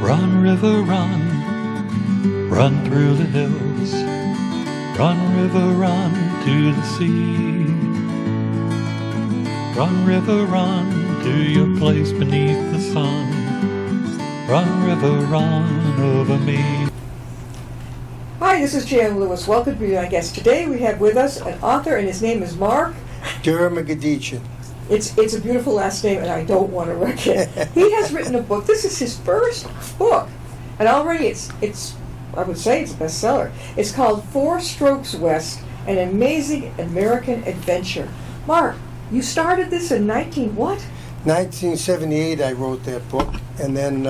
Run, river, run, run through the hills. Run, river, run to the sea. Run, river, run to your place beneath the sun. Run, river, run over me. Hi, this is Jan Lewis. Welcome to be my guest. Today we have with us an author, and his name is Mark Dermugrditchian. It's a beautiful last name, and I don't want to wreck it. He has written a book. This is his first book, and already it's I would say it's a bestseller. It's called 4 Strokes West: An Amazing American Adventure. Mark, you started this in 1978 I wrote that book, and then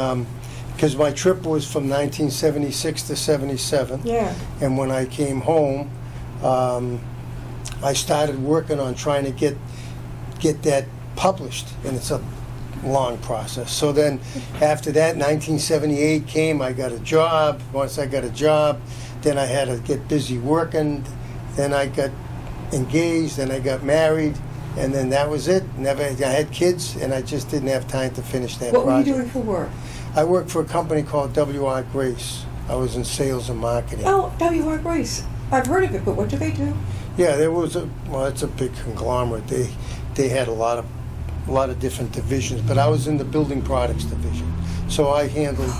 because my trip was from 1976 to 77. Yeah. And when I came home, I started working on trying to get that published, and it's a long process. So then after that, 1978 came, I got a job. Once I got a job, then I had to get busy working. Then I got engaged, then I got married, and then that was it. I had kids, and I just didn't have time to finish that project. What were you doing for work? I worked for a company called W.R. Grace. I was in sales and marketing. Oh, W.R. Grace. I've heard of it, but what do they do? Yeah, it's a big conglomerate. They had a lot of different divisions, but I was in the building products division. So I handled,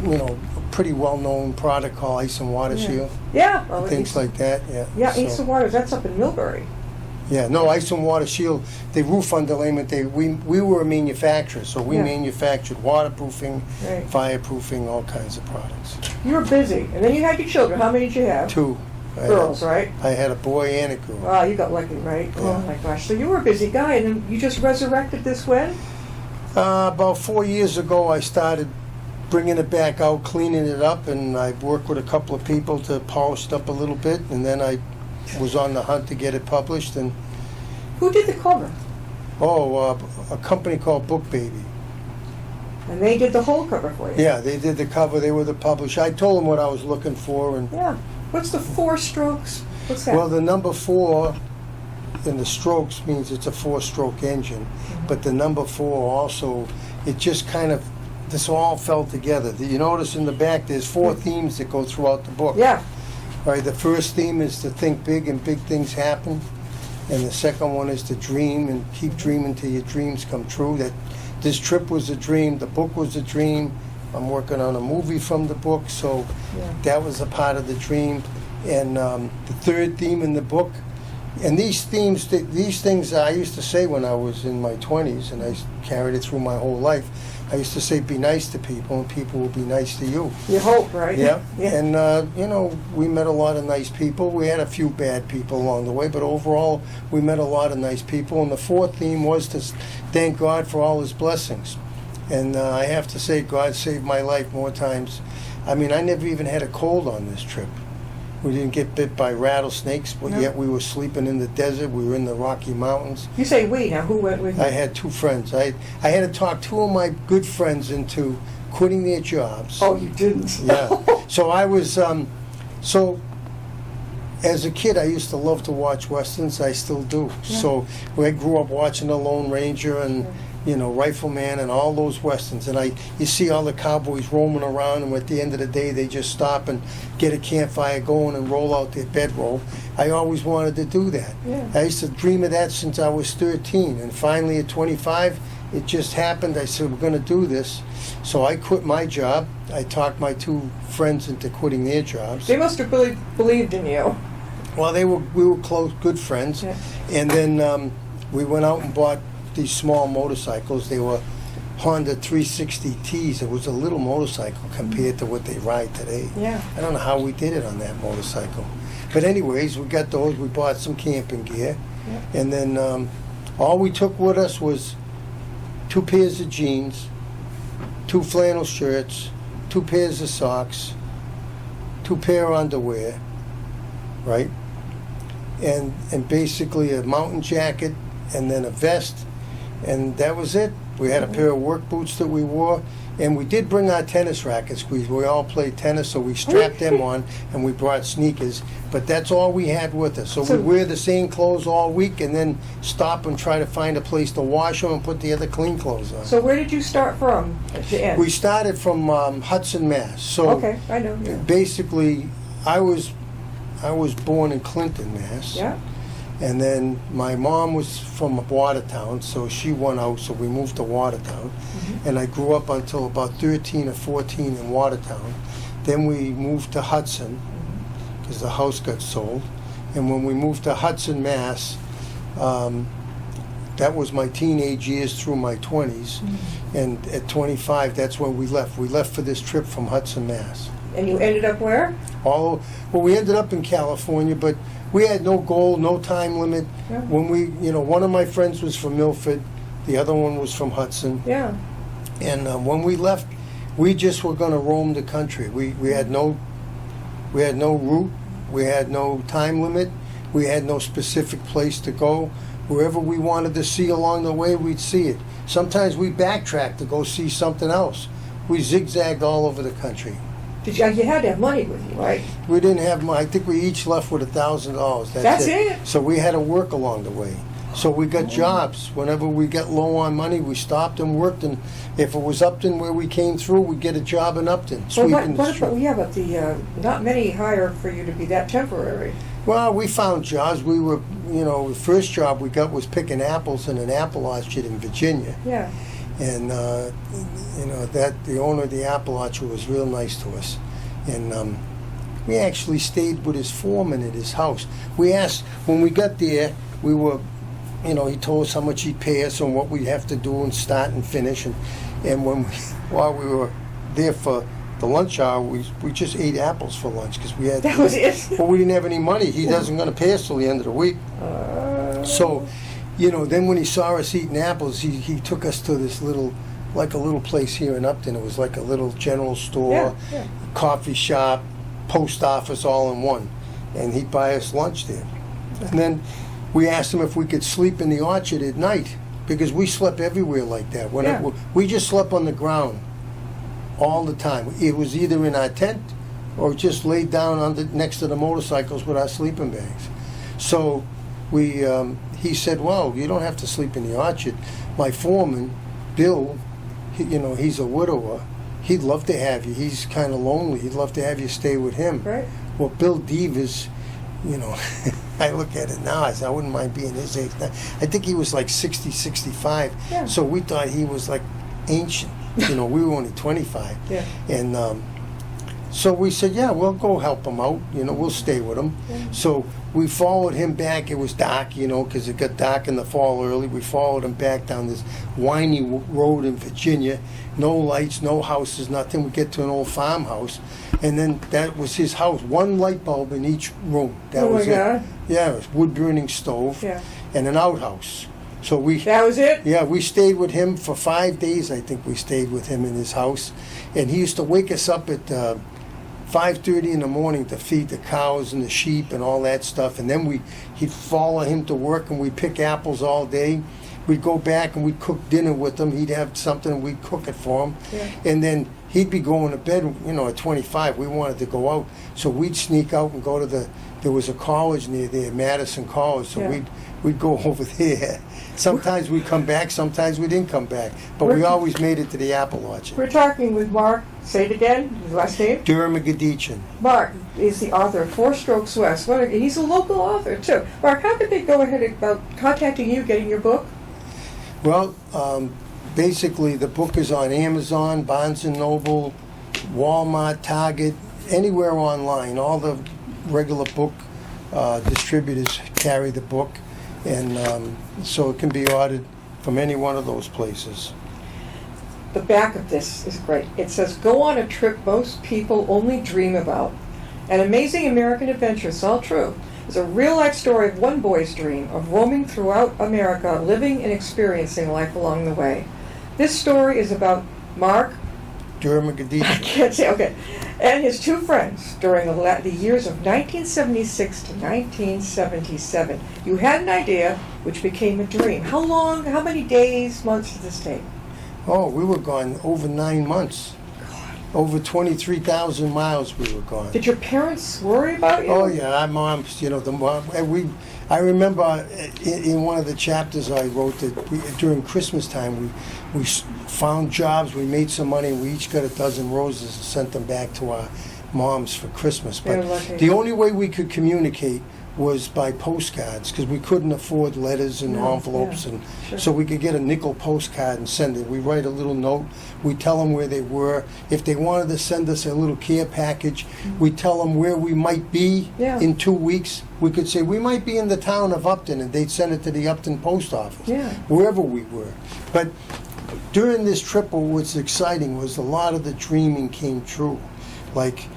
a pretty well-known product called Ice and Water Shield. Yeah. Things like that, yeah. Yeah, so, Ice and Water, that's up in Millbury. Yeah, no, Ice and Water Shield, the roof underlayment, we were a manufacturer, so we manufactured waterproofing, right, fireproofing, all kinds of products. You were busy, and then you had your children. How many did you have? 2. Girls, right? I had a boy and a girl. Wow, you got lucky, right? Yeah. Oh my gosh. So you were a busy guy, and then you just resurrected this when? About 4 years ago, I started bringing it back out, cleaning it up, and I worked with a couple of people to polish it up a little bit, and then I was on the hunt to get it published. And who did the cover? a company called Book Baby. And they did the whole cover for you? Yeah, they did the cover. They were the publisher. I told them what I was looking for, and yeah. What's the 4 strokes? What's that? Well, the number 4 in the strokes means it's a 4-stroke engine, but the number 4 also, it just kind of, this all fell together. You notice in the back there's 4 themes that go throughout the book. Yeah. All right, the first theme is to think big and big things happen, and the second one is to dream and keep dreaming till your dreams come true. That this trip was a dream, the book was a dream. I'm working on a movie from the book, so that was a part of the dream. And the third theme in the book, and these themes, these things I used to say when I was in my 20s, and I carried it through my whole life. I used to say, be nice to people, and people will be nice to you. You hope, right? Yeah. And, we met a lot of nice people. We had a few bad people along the way, but overall, we met a lot of nice people. And the 4th theme was to thank God for all His blessings. And I have to say, God saved my life more times. I mean, I never even had a cold on this trip. We didn't get bit by rattlesnakes, but yet we were sleeping in the desert. We were in the Rocky Mountains. You say we. Now, who went with you? I had 2 friends. I had to talk 2 of my good friends into quitting their jobs. Oh, you didn't? Yeah. So I was, as a kid, I used to love to watch Westerns. I still do. Yeah. So I grew up watching The Lone Ranger and Rifleman and all those Westerns. And you see all the cowboys roaming around, and at the end of the day, they just stop and get a campfire going and roll out their bedroll. I always wanted to do that. Yeah. I used to dream of that since I was 13. And finally, at 25, it just happened. I said, we're going to do this. So I quit my job. I talked my 2 friends into quitting their jobs. They must have really believed in you. Well, we were close, good friends. Yeah. And then we went out and bought these small motorcycles. They were Honda 360Ts. It was a little motorcycle compared to what they ride today. Yeah. I don't know how we did it on that motorcycle. But anyways, we got those. We bought some camping gear. Yeah. And then all we took with us was 2 pairs of jeans, 2 flannel shirts, 2 pairs of socks, 2 pair of underwear, right? And basically a mountain jacket, and then a vest, and that was it. We had a pair of work boots that we wore, and we did bring our tennis rackets. We all played tennis, so we strapped them on, and we brought sneakers. But that's all we had with us. So we'd wear the same clothes all week, and then stop and try to find a place to wash them and put the other clean clothes on. So where did you start from at the end? We started from Hudson, Mass. So Okay, I know. Yeah. basically, I was born in Clinton, Mass. Yeah. And then my mom was from Watertown, so she won out, so we moved to Watertown. And I grew up until about 13 or 14 in Watertown. Then we moved to Hudson, because the house got sold. And when we moved to Hudson, Mass, that was my teenage years through my 20s. And at 25, that's when we left. We left for this trip from Hudson, Mass. And you ended up where? Well, we ended up in California, but we had no goal, no time limit. Yeah. When one of my friends was from Milford, the other one was from Hudson. Yeah. And when we left, we just were going to roam the country. We had no route, we had no time limit, we had no specific place to go. Wherever we wanted to see along the way, we'd see it. Sometimes we backtracked to go see something else. We zigzagged all over the country. You had to have money with you, right? We didn't have money. I think we each left with $1,000. That's it? So we had to work along the way. So we got jobs. Whenever we got low on money, we stopped and worked. And if it was Upton where we came through, we'd get a job in Upton, sweeping the street. But not many hired for you to be that temporary. Well, we found jobs. We were, the first job we got was picking apples in an apple orchard in Virginia. Yeah. And, the owner of the apple orchard was real nice to us. And we actually stayed with his foreman at his house. We asked, when we got there, we were, he told us how much he'd pay us and what we'd have to do and start and finish. And while we were there for the lunch hour, we just ate apples for lunch because we had. That was it? Well, we didn't have any money. He wasn't going to pay us till the end of the week. So, then when he saw us eating apples, he took us to this little place here in Upton. It was like a little general store, coffee shop, post office, all in one. And he'd buy us lunch there. And then we asked him if we could sleep in the orchard at night, because we slept everywhere like that. We just slept on the ground all the time. It was either in our tent or just laid down next to the motorcycles with our sleeping bags. So he said, well, you don't have to sleep in the orchard. My foreman, Bill, he's a widower. He'd love to have you. He's kind of lonely. He'd love to have you stay with him. Right. Well, Bill Devers, I look at it now, I wouldn't mind being his age now. I think he was like 60, 65. Yeah. So we thought he was like ancient. We were only 25. Yeah. And so we said, yeah, we'll go help him out. We'll stay with him. Yeah. So we followed him back. It was dark, because it got dark in the fall early. We followed him back down this windy road in Virginia. No lights, no houses, nothing. We get to an old farmhouse. And then that was his house. One light bulb in each room. That was my God. it. Yeah, it was wood-burning stove and an outhouse. So that was it? Yeah, we stayed with him for 5 days. I think we stayed with him in his house. And he used to wake us up at 5:30 in the morning to feed the cows and the sheep and all that stuff. And then he'd follow him to work, and we'd pick apples all day. We'd go back and we'd cook dinner with him. He'd have something and we'd cook it for him. Yeah. And then he'd be going to bed, at 25. We wanted to go out. So we'd sneak out and go to there was a college near there, Madison College. So we'd go over there. Sometimes we'd come back, sometimes we didn't come back. But we always made it to the apple orchard. We're talking with Mark, say it again, his last name? Dermugrditchian. Mark is the author of Four Strokes West. He's a local author, too. Mark, how could they go ahead about contacting you, getting your book? Well, basically the book is on Amazon, Barnes & Noble, Walmart, Target, anywhere online. All the regular book distributors carry the book. And so it can be ordered from any one of those places. The back of this is great. It says, go on a trip most people only dream about. An amazing American adventure, it's all true. It's a real-life story of one boy's dream of roaming throughout America, living and experiencing life along the way. This story is about Mark Dermugrditchian. I can't say, okay. And his two friends during the years of 1976 to 1977. You had an idea, which became a dream. How long, how many days, months did this take? Oh, we were gone over 9 months. Over 23,000 miles we were gone. Did your parents worry about you? Oh yeah, our moms, the mom, and I remember in one of the chapters I wrote that during Christmas time we found jobs, we made some money, we each got a dozen roses and sent them back to our moms for Christmas. But the only way we could communicate was by postcards, because we couldn't afford letters and envelopes, and so we could get a nickel postcard and send it. We write a little note, we tell them where they were. If they wanted to send us a little care package, we tell them where we might be in 2 weeks. We could say we might be in the town of Upton, and they'd send it to the Upton post office, wherever we were. But during this trip, what was exciting was a lot of the dreaming came true. Like,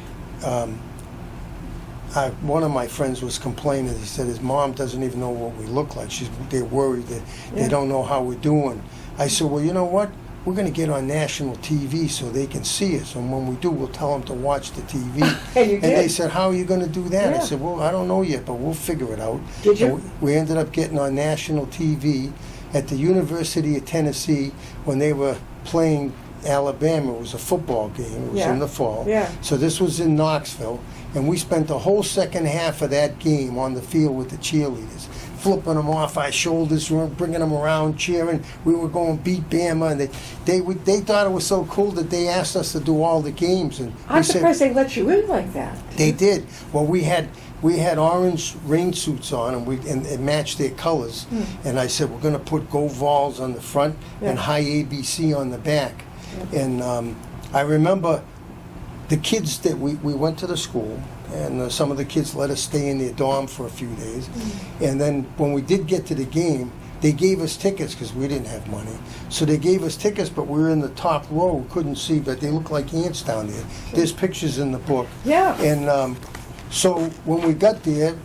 one of my friends was complaining. He said his mom doesn't even know what we look like. They're worried that they don't know how we're doing. I said, well, you know what? We're going to get on national TV so they can see us. And when we do, we'll tell them to watch the TV. And they said, how are you going to do that? I said, well, I don't know yet, but we'll figure it out. Did you? And we ended up getting on national TV at the University of Tennessee when they were playing Alabama. It was a football game. It was in the fall. So this was in Knoxville. And we spent the whole second half of that game on the field with the cheerleaders, flipping them off our shoulders, bringing them around, cheering. We were going beat Bama, and they thought it was so cool that they asked us to do all the games. And I'm surprised they let you in like that. They did. Well, we had orange rain suits on, and it matched their colors. And I said, we're going to put Go Vols on the front and High ABC on the back. And I remember the kids that we went to the school, and some of the kids let us stay in their dorm for a few days. And then when we did get to the game, they gave us tickets because we didn't have money. So they gave us tickets, but we were in the top row, couldn't see, but they looked like ants down there. There's pictures in the book. And so when we got there,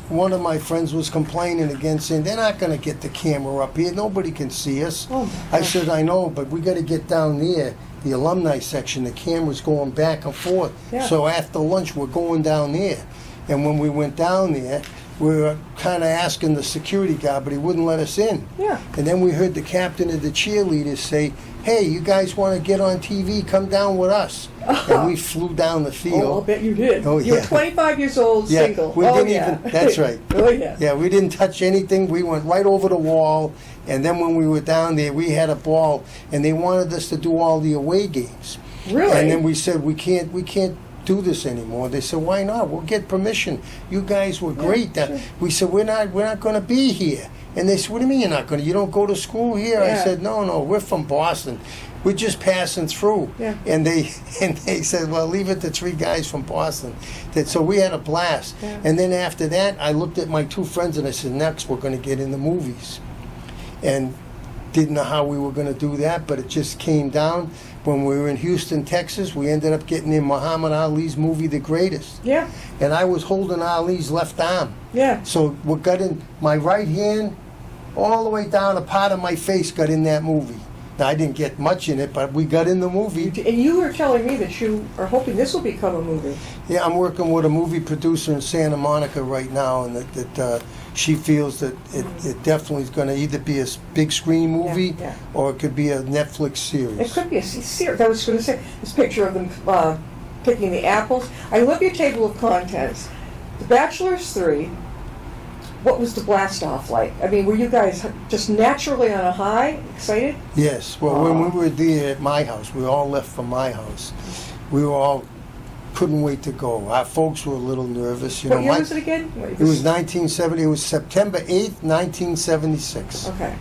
one of my friends was complaining again, saying, they're not going to get the camera up here. Nobody can see us. I said, I know, but we got to get down there. The alumni section, the camera's going back and forth. So after lunch, we're going down there. And when we went down there, we were kind of asking the security guard, but he wouldn't let us in. And then we heard the captain of the cheerleaders say, hey, you guys want to get on TV? Come down with us. And we flew down the field. Oh, I'll bet you did. Oh, you were 25 years old, single. We didn't even, that's right. Yeah, we didn't touch anything. We went right over the wall. And then when we were down there, we had a ball, and they wanted us to do all the away games. Really? And then we said, we can't do this anymore. They said, why not? We'll get permission. You guys were great. We said, we're not going to be here. And they said, what do you mean you're not going to? You don't go to school here? I said, no, we're from Boston. We're just passing through. And they said, well, leave it to 3 guys from Boston. So we had a blast. And then after that, I looked at my 2 friends and I said, next we're going to get in the movies. And didn't know how we were going to do that, but it just came down. When we were in Houston, Texas, we ended up getting in Muhammad Ali's movie, The Greatest. And I was holding Ali's left arm. So we got in my right hand, all the way down, a part of my face got in that movie. Now, I didn't get much in it, but we got in the movie. And you were telling me that you are hoping this will become a movie. Yeah, I'm working with a movie producer in Santa Monica right now, and that she feels that it definitely is going to either be a big screen movie or it could be a Netflix series. It could be a series. I was going to say, this picture of them picking the apples. I love your table of contents. The Bachelor's 3, what was the blast off like? I mean, were you guys just naturally on a high, excited? Yes. Well, when we were there at my house, we all left from my house. We were all couldn't wait to go. Our folks were a little nervous. What year was it again? It was 1970. It was September 8th, 1976. Okay.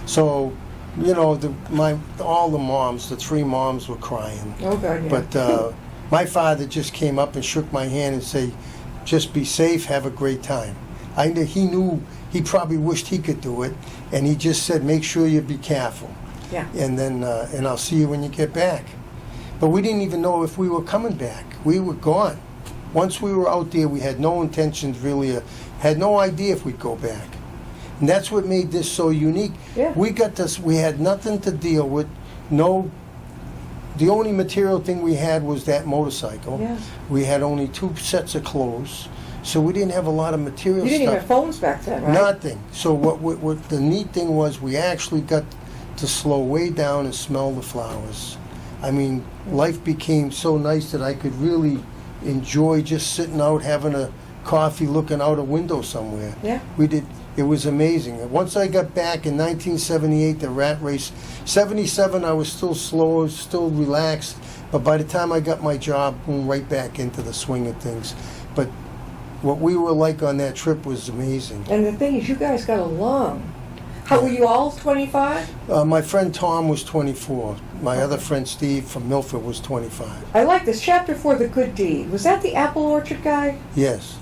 So, all the moms, the 3 moms were crying. Oh, God, yeah. But my father just came up and shook my hand and said, just be safe, have a great time. He knew, he probably wished he could do it, and he just said, make sure you be careful. And then, and I'll see you when you get back. But we didn't even know if we were coming back. We were gone. Once we were out there, we had no intentions really, had no idea if we'd go back. And that's what made this so unique. We got this, we had nothing to deal with, the only material thing we had was that motorcycle. We had only 2 sets of clothes, so we didn't have a lot of material stuff. You didn't even have phones back then, right? Nothing. So what the neat thing was, we actually got to slow way down and smell the flowers. I mean, life became so nice that I could really enjoy just sitting out having a coffee looking out a window somewhere. Yeah. We did. It was amazing. Once I got back in 1978, the rat race, 77, I was still slow, still relaxed. But by the time I got my job, boom, right back into the swing of things. But what we were like on that trip was amazing. And the thing is, you guys got along. How were you all 25? My friend Tom was 24. My other friend Steve from Milford was 25. I like this. Chapter 4, The Good Deed. Was that the apple orchard guy? Yes.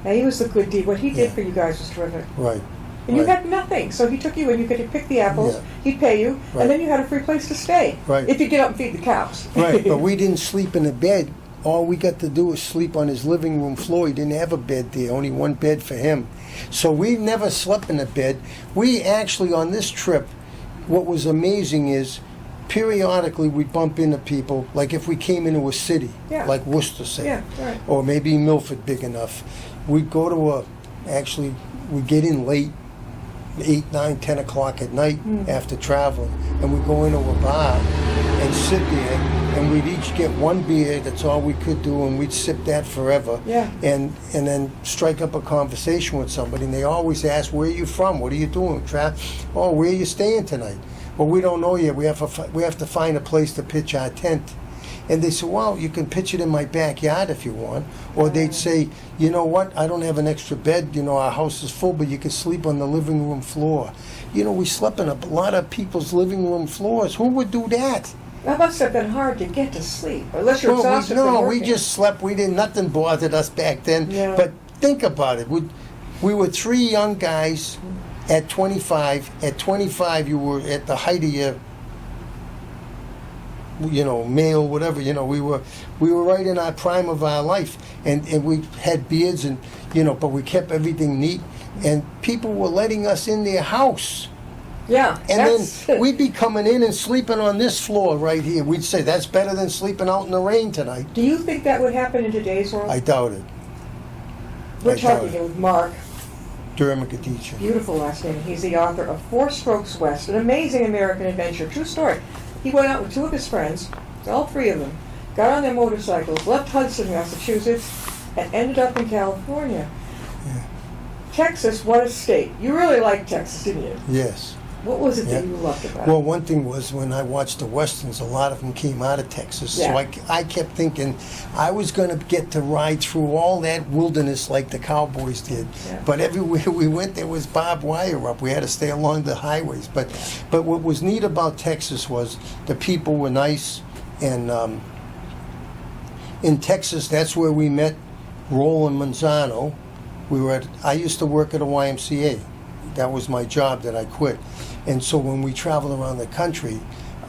Yeah, he was the good deed. What he did Yeah. for you guys was terrific. Right. And you Right. had nothing. So he took you and you could pick the apples, Yeah. he'd pay you, Right. and then you had a free place to stay. Right. If you get up and feed the cows. Right, but we didn't sleep in a bed. All we got to do was sleep on his living room floor. He didn't have a bed there, only one bed for him. So we never slept in a bed. We actually, on this trip, what was amazing is periodically we'd bump into people, like if we came into a city, Yeah. like Worcester, say, Yeah, right. or maybe Milford big enough. We'd go to we'd get in late, 8, 9, 10 o'clock at night after traveling, and we'd go into a bar and sit there, and we'd each get one beer. That's all we could do, and we'd sip that forever. Yeah. And then strike up a conversation with somebody, and they always ask, "Where are you from? What are you doing? Oh, where are you staying tonight?" Well, we don't know yet. We have to find a place to pitch our tent. And they said, "Well, you can pitch it in my backyard if you want." Or they'd say, "You know what? I don't have an extra bed. You know, our house is full, but you can sleep on the living room floor." You know, we slept on a lot of people's living room floors. Who would do that? That must have been hard to get to sleep, unless you're Well, exhausted from we working. just slept. We didn't. Nothing bothered us back then. Yeah. But think about it. We were three young guys at 25. At 25, you were at the height of your, male, whatever. We were right in our prime of our life, and we had beards, and but we kept everything neat, and people were letting us in their house. Yeah. And that's, then we'd be coming in and sleeping on this floor right here. We'd say, "That's better than sleeping out in the rain tonight." Do you think that would happen in today's world? I doubt it. We're I doubt talking it. with Mark. Dermugrditchian. Beautiful last name. He's the author of Four Strokes West, an amazing American adventure. True story. He went out with two of his friends, all three of them, got on their motorcycles, left Hudson, Massachusetts, and ended up in California. Yeah. Texas, what a state. You really liked Texas, didn't you? Yes. What was it that Yeah. you loved about Well, it? one thing was when I watched the Westerns, a lot of them came out of Texas. Yeah. So I kept thinking I was going to get to ride through all that wilderness like the cowboys did. Yeah. But everywhere we went, there was barbed wire up. We had to stay along the highways. But what was neat about Texas was the people were nice. And in Texas, that's where we met Roland Manzano. I used to work at a YMCA. That was my job that I quit. And so when we traveled around the country,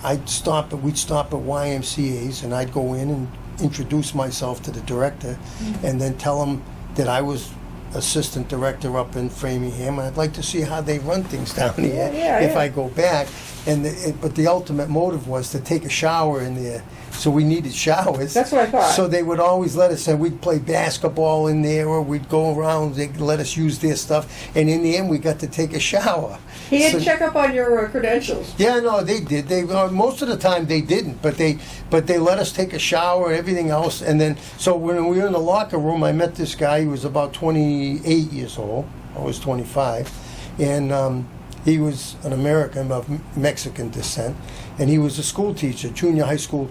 we'd stop at YMCA's, and I'd go in and introduce myself to the director, and then tell him that I was assistant director up in Framingham. I'd like to see how they run things down here if I go back. But the ultimate motive was to take a shower in there. So we needed showers. That's what I thought. So they would always let us, and we'd play basketball in there, or we'd go around, they'd let us use their stuff. And in the end, we got to take a shower. He didn't So- check up on your credentials. Yeah, no, they did. They most of the time they didn't, but they let us take a shower, everything else, and then so when we were in the locker room, I met this guy. He was about 28 years old. I was 25, and he was an American of Mexican descent, and he was a school teacher, junior high school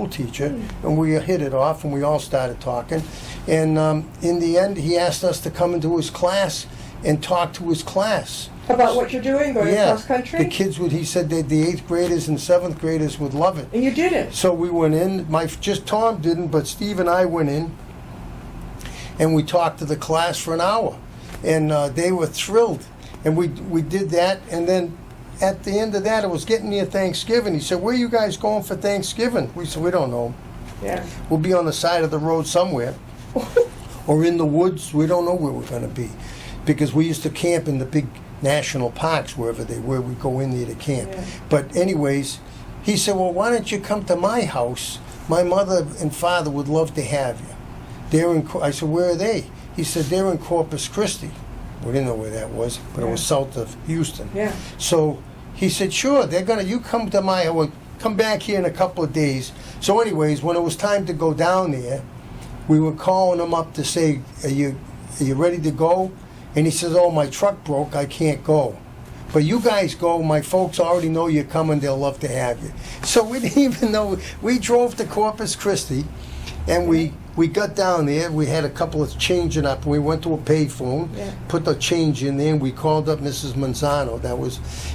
teacher, and we hit it off, and we all started talking, and in the end, he asked us to come into his class and talk to his class. About what you're doing, going across country? The kids he said that the 8th graders and 7th graders would love it. And you did it. So we went in, just Tom didn't, but Steve and I went in, and we talked to the class for an hour. And they were thrilled. And we did that, and then at the end of that, it was getting near Thanksgiving. He said, "Where are you guys going for Thanksgiving?" We said, "We don't know. Yeah. We'll be on the side of the road somewhere. Or in the woods. We don't know where we're going to be." Because we used to camp in the big national parks, wherever they were. We'd go in there to camp. Yeah. But anyways, he said, "Well, why don't you come to my house? My mother and father would love to have you." I said, "Where are they?" He said, "They're in Corpus Christi." We didn't know where that was, but it was south of Houston. Yeah. So He said, sure, you come to come back here in a couple of days. So anyways, when it was time to go down there, we were calling him up to say, are you ready to go? And he says, oh, my truck broke, I can't go. But you guys go, my folks already know you're coming, they'll love to have you. So we didn't even know, we drove to Corpus Christi, and we got down there, we had a couple of changing up, we went to a payphone, put the change in there, and we called up Mrs. Manzano,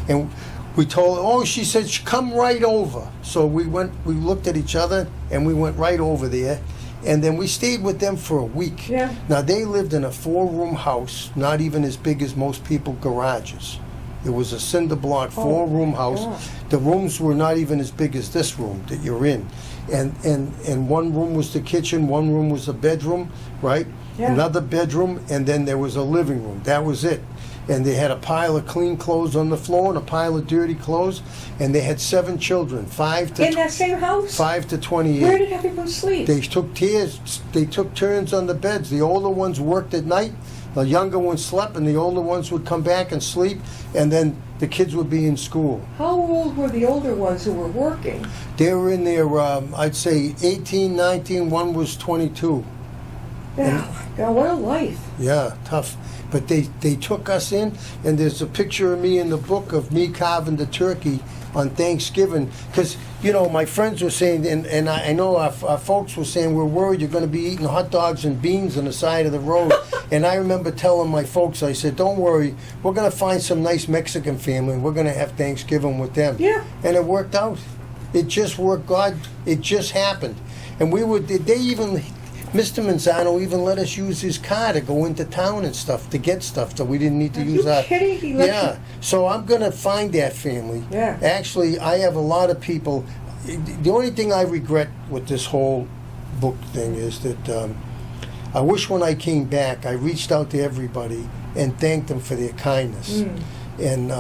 and we told her, oh, she said, come right over. So we looked at each other, and we went right over there. And then we stayed with them for a week. Yeah. Now, they lived in a 4-room house, not even as big as most people's garages. It was a cinder block 4-room house. God. The rooms were not even as big as this room that you're in. And one room was the kitchen, one room was a bedroom, right? Yeah. Another bedroom, and then there was a living room. That was it. And they had a pile of clean clothes on the floor and a pile of dirty clothes. And they had 7 children, In that same house? 5 to 28. Where did everyone sleep? They took turns on the beds. The older ones worked at night, the younger ones slept, and the older ones would come back and sleep, and then the kids would be in school. How old were the older ones who were working? They were in their, I'd say 18, 19, one was 22. Oh, God, what a life. Yeah, tough. But they took us in, and there's a picture of me in the book of me carving the turkey on Thanksgiving. Because, my friends were saying, and I know our folks were saying, we're worried you're going to be eating hot dogs and beans on the side of the road. And I remember telling my folks, I said, don't worry, we're going to find some nice Mexican family, and we're going to have Thanksgiving with them. Yeah. And it worked out. It just worked. It just happened. And Mr. Manzano even let us use his car to go into town and stuff, to get stuff, so we didn't need to use our... Are you kidding? He let Yeah. So I'm going to find that family. Yeah. Actually, I have a lot of people... The only thing I regret with this whole book thing is that I wish when I came back, I reached out to everybody and thanked them for their kindness. And...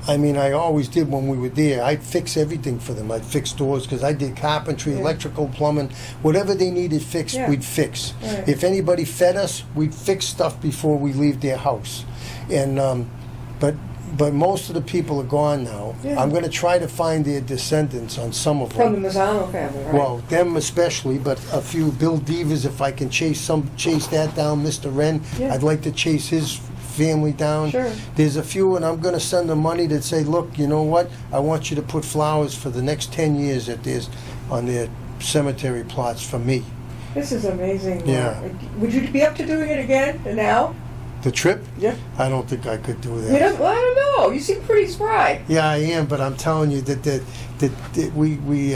I always did when we were there. I'd fix everything for them. I'd fix doors because I did carpentry, electrical, plumbing. Whatever they needed fixed, we'd fix. Right. If anybody fed us, we'd fix stuff before we leave their house. And but most of the people are gone now. Yeah. I'm going to try to find their descendants on some of From them. the Mazzano family, right? Well, them especially, but a few. Bill Devers, if I can chase that down. Mr. Wren, I'd like to chase his family down. Sure. There's a few, and I'm going to send them money to say, look, you know what? I want you to put flowers for the next 10 years that there's on their cemetery plots for me. This is amazing. Yeah. Would you be up to doing it again now? The trip? Yeah. I don't think I could do that. I don't know. You seem pretty spry. Yeah, I am, but I'm telling you that we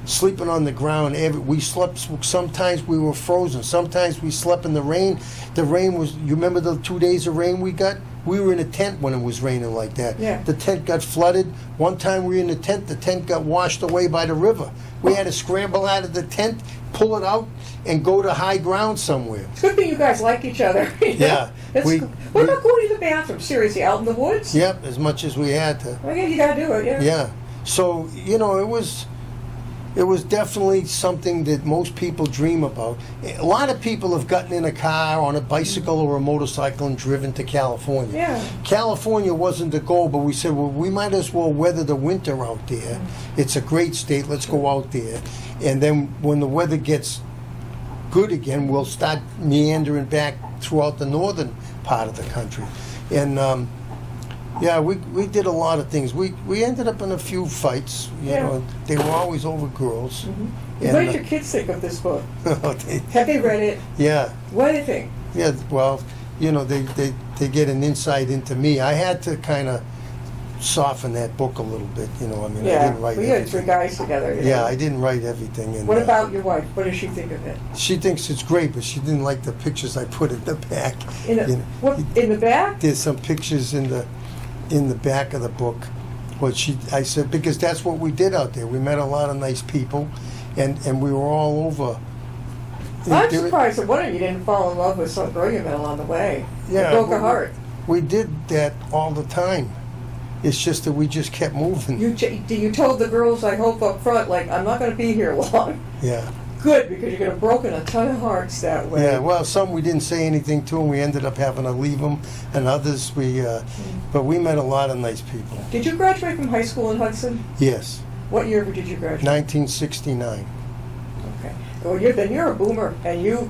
sleeping on the ground. We slept. Sometimes we were frozen. Sometimes we slept in the rain. The rain was. You remember the 2 days of rain we got? We were in a tent when it was raining like that. Yeah. The tent got flooded. One time we were in the tent got washed away by the river. We had to scramble out of the tent, pull it out, and go to high ground somewhere. It's good that you guys like each other. Yeah. What about going to the bathroom? Seriously, out in the woods? Yep, as much as we had to. Well, yeah, you gotta do it, yeah. Yeah. So, it was definitely something that most people dream about. A lot of people have gotten in a car, on a bicycle or a motorcycle and driven to California. Yeah. California wasn't the goal, but we said, well, we might as well weather the winter out there. It's a great state, let's go out there. And then when the weather gets good again, we'll start meandering back throughout the northern part of the country. And yeah, we did a lot of things. We ended up in a few fights. You know, they were always over girls. Mm-hmm. What did your kids think of this book? Have they read it? Yeah. What do they think? Yeah. Well, they get an insight into me. I had to kind of soften that book a little bit. I didn't write we had everything. 3 guys together. Yeah, I didn't write everything. And, what about your wife? What does she think of it? She thinks it's great, but she didn't like the pictures I put in the back. In the back? There's some pictures in the back of the book. I said, because that's what we did out there. We met a lot of nice people, and we were all over. I'm surprised that one of you didn't fall in love with some girl you met along the way. Yeah, it broke her heart. We did that all the time. It's just that we just kept moving. You told the girls, I hope, up front, like, I'm not going to be here long. Yeah. good, because you could have broken a ton of hearts that way. Yeah, well, some we didn't say anything to, and we ended up having to leave them, and others but we met a lot of nice people. Did you graduate from high school in Hudson? Yes, What year did you graduate? 1969. Okay. Well, you're a boomer, and you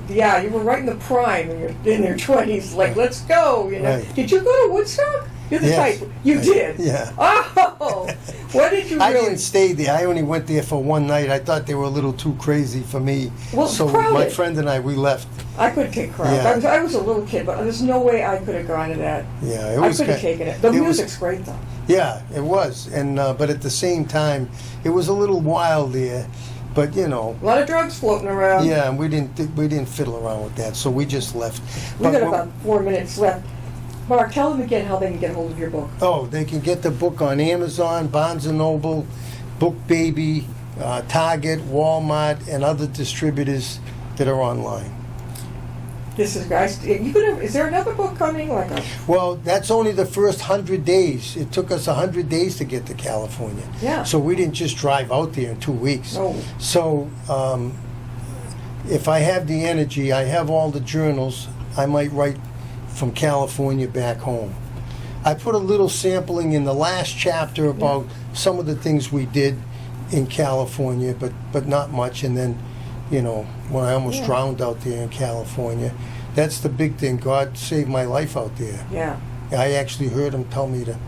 were right in the prime in your 20s. Like, let's go. You know. Right. Did you go to Woodstock? You're the Yes. type. You did. Yeah. Oh, what did you I really? didn't stay there. I only went there for one night. I thought they were a little too crazy for me. Well, so crowded. my friend and we left. I couldn't take crowds. Yeah. I was a little kid, but there's no way I could have gone to that. Yeah, it I was. could have taken it. The was- music's great, though. Yeah, it was, and but at the same time, it was a little wild there. But A lot of drugs floating around. yeah, and we didn't fiddle around with that, so we just left. We got But about 4 minutes left. Mark, tell them again how they can get hold of your book. Oh, they can get the book on Amazon, Barnes & Noble, Book Baby, Target, Walmart, and other distributors that are online. This is, guys. Is there another book coming? Well, that's only the first 100 days. It took us 100 days to get to California. Yeah. So we didn't just drive out there in 2 weeks. No. So if I have the energy, I have all the journals, I might write from California back home. I put a little sampling in the last chapter about some of the things we did in California, but not much. And then, when I almost drowned out there in California, that's the big thing. God saved my life out there. Yeah. I actually heard him tell me to,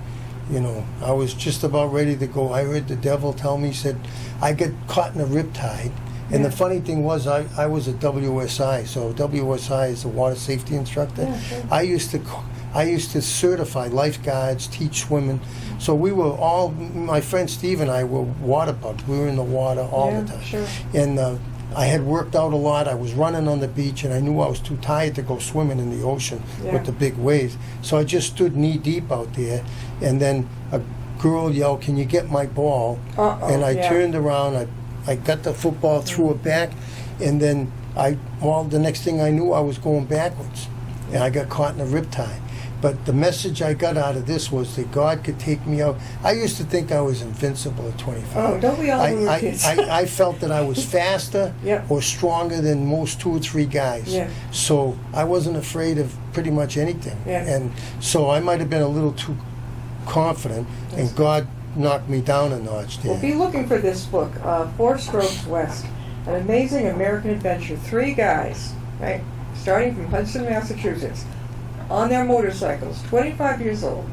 I was just about ready to go. I heard the devil tell me, he said, I get caught in a riptide. And the funny thing was, I was a WSI, so WSI is a water safety instructor. Yeah, sure. I used to certify lifeguards, teach swimming. So we were all, my friend Steve and I were water bugs. We were in the water all the time. Sure. And I had worked out a lot. I was running on the beach, and I knew I was too tired to go swimming in the ocean with the big waves. So I just stood knee deep out there, and then a girl yelled, "Can you get my ball?" And I turned around. I got the football, threw it back, and then the next thing I knew, I was going backwards, and I got caught in a riptide. But the message I got out of this was that God could take me out. I used to think I was invincible at 25. Oh, don't we all when we were kids? I felt that I was faster or stronger than most 2 or 3 guys. Yeah. So I wasn't afraid of pretty much anything. Yeah. And so I might have been a little too confident, and God knocked me down a notch there. Well, be looking for this book, 4 Strokes West, an amazing American adventure. 3 guys, right, starting from Hudson, Massachusetts, on their motorcycles, 25 years old.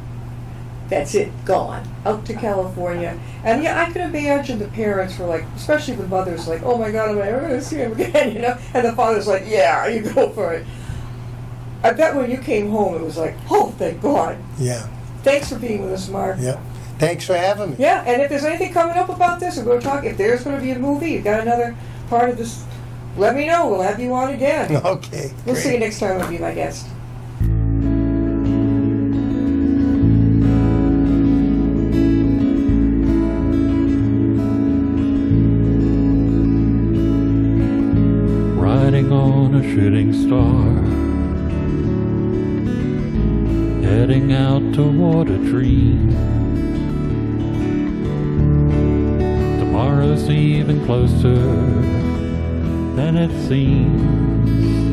That's it, gone, out to California. And I could imagine the parents were like, especially the mothers, like, oh my God, am I ever going to see him again, And the father's like, yeah, you go for it. I bet when you came home, it was like, oh, thank God. Yeah. Thanks for being with us, Mark. Yeah. Thanks for having me. Yeah, and if there's anything coming up about this, we're going to talk. If there's going to be a movie, you've got another part of this, let me know. We'll have you on again. Okay. We'll great. see you next time. I'll be my guest. Riding on a shooting star, heading out toward a dream. Tomorrow's even closer than it seems.